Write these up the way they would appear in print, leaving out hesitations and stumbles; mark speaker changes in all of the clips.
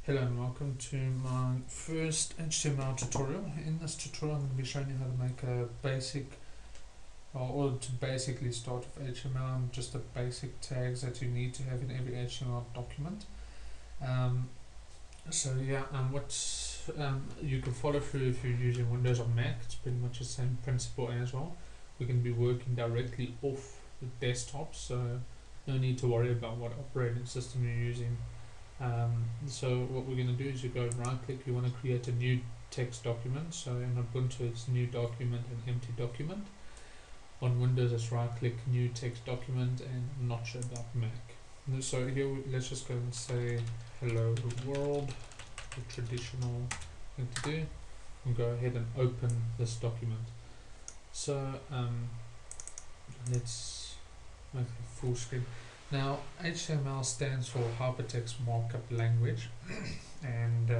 Speaker 1: Hello and welcome to my first HTML tutorial. In this tutorial I'm going to be showing you how to make a basic or to basically start with HTML and just the basic tags that you need to have in every HTML document. You can follow through if you're using Windows or Mac. It's pretty much the same principle as well. We can be working directly off the desktop, so no need to worry about what operating system you're using. So what we're going to do is you go right click, you want to create a new text document. So in Ubuntu it's new document and empty document. On Windows it's right click, new text document, and I'm not sure about Mac. So here let's just go and say hello world, the traditional thing to do, and go ahead and open this document. So let's make it full screen. Now, HTML stands for Hypertext Markup Language, and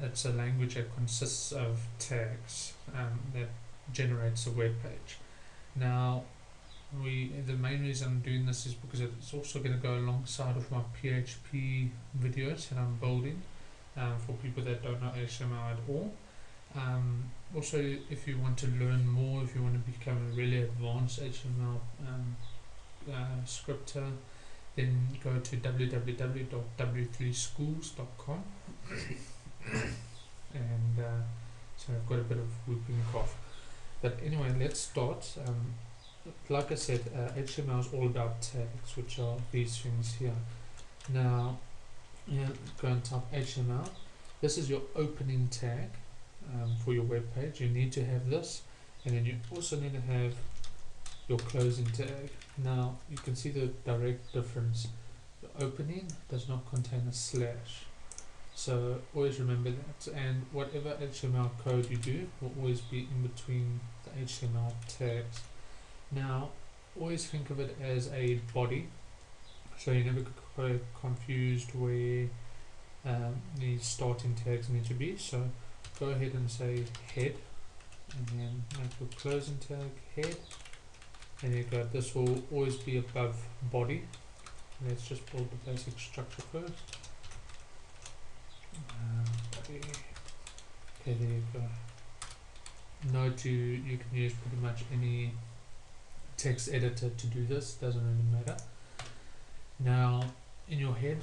Speaker 1: it's a language that consists of tags that generates a web page. Now, the main reason I'm doing this is because it's also going to go alongside with my PHP videos that I'm building for people that don't know HTML at all. Also, if you want to learn more, if you want to become a really advanced HTML scripter, then go to www.w3schools.com and so I've got a bit of whooping cough, but anyway, let's start. Like I said, HTML is all about tags, which are these things here. Now go and type HTML. This is your opening tag for your web page. You need to have this, and then you also need to have your closing tag. Now you can see the direct difference. The opening does not contain a slash, so always remember that, and whatever HTML code you do will always be in between the HTML tags. Now always think of it as a body, so you never get confused where the starting tags need to be. So go ahead and say head, and then make your closing tag head. And you go, this will always be above body. Let's just build the basic structure first. Body. Okay, there you go. Note you can use pretty much any text editor to do this, doesn't really matter. Now in your head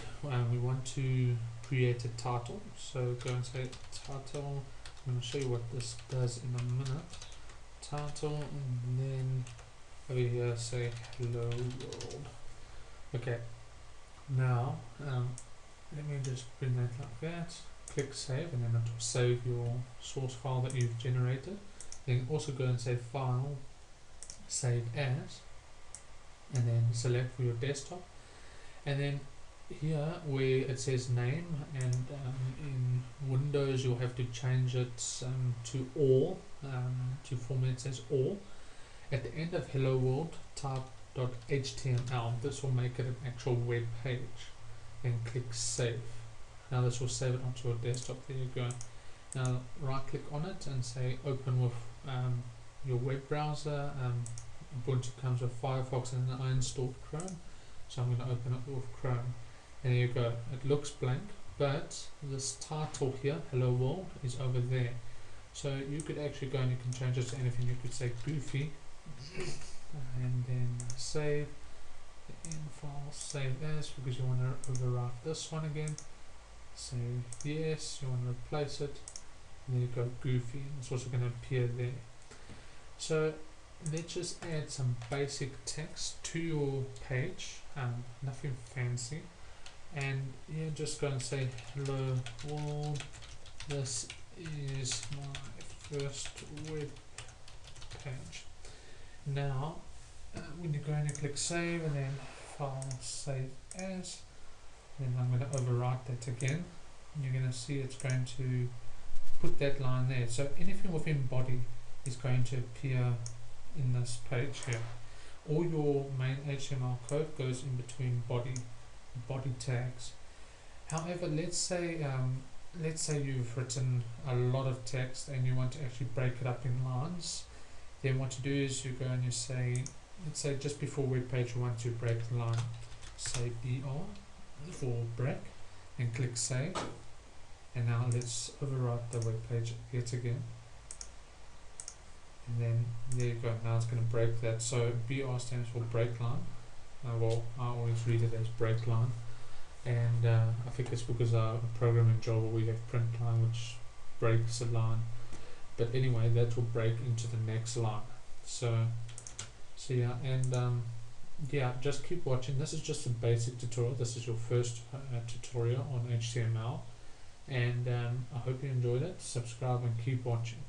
Speaker 1: we want to create a title, so go and say title. I'm going to show you what this does in a minute. Title, and then over here say hello world. Okay, now let me just bring that like that. Click save, and then it will save your source file that you've generated. Then also go and say file, save as, and then select for your desktop. And then here where it says name, and in Windows you'll have to change it to all, to format says all. At the end of hello world, type .html. This will make it an actual web page. Then click save. Now this will save it onto your desktop. There you go. Now right click on it and say open with your web browser. Ubuntu comes with Firefox, and I installed Chrome, so I'm going to open it with Chrome. And there you go. It looks blank, but this title here, hello world, is over there. So you could actually go and you can change it to anything. You could say goofy, and then save the end file, save as, because you want to overwrite this one again. Say yes, you want to replace it, and there you go, goofy, and it's also going to appear there. So let's just add some basic text to your page, nothing fancy, and just go and say hello world, this is my first web page. Now when you go and you click save, and then file, save as, then I'm going to overwrite that again. You're going to see it's going to put that line there. So anything within body is going to appear in this page here. All your main HTML code goes in between body tags. However, let's say you've written a lot of text and you want to actually break it up in lines. Then what you do is you go and you say, let's say just before web page you want to break the line, say BR for break, and click save. And now let's overwrite the web page yet again. And then there you go, now it's going to break that. So BR stands for break line. Well, I always read it as break line. And I think it's because our program in Java we have print line which breaks a line. But anyway, that will break into the next line. So yeah, and yeah, just keep watching. This is just a basic tutorial. This is your first tutorial on HTML. And I hope you enjoyed it. Subscribe and keep watching.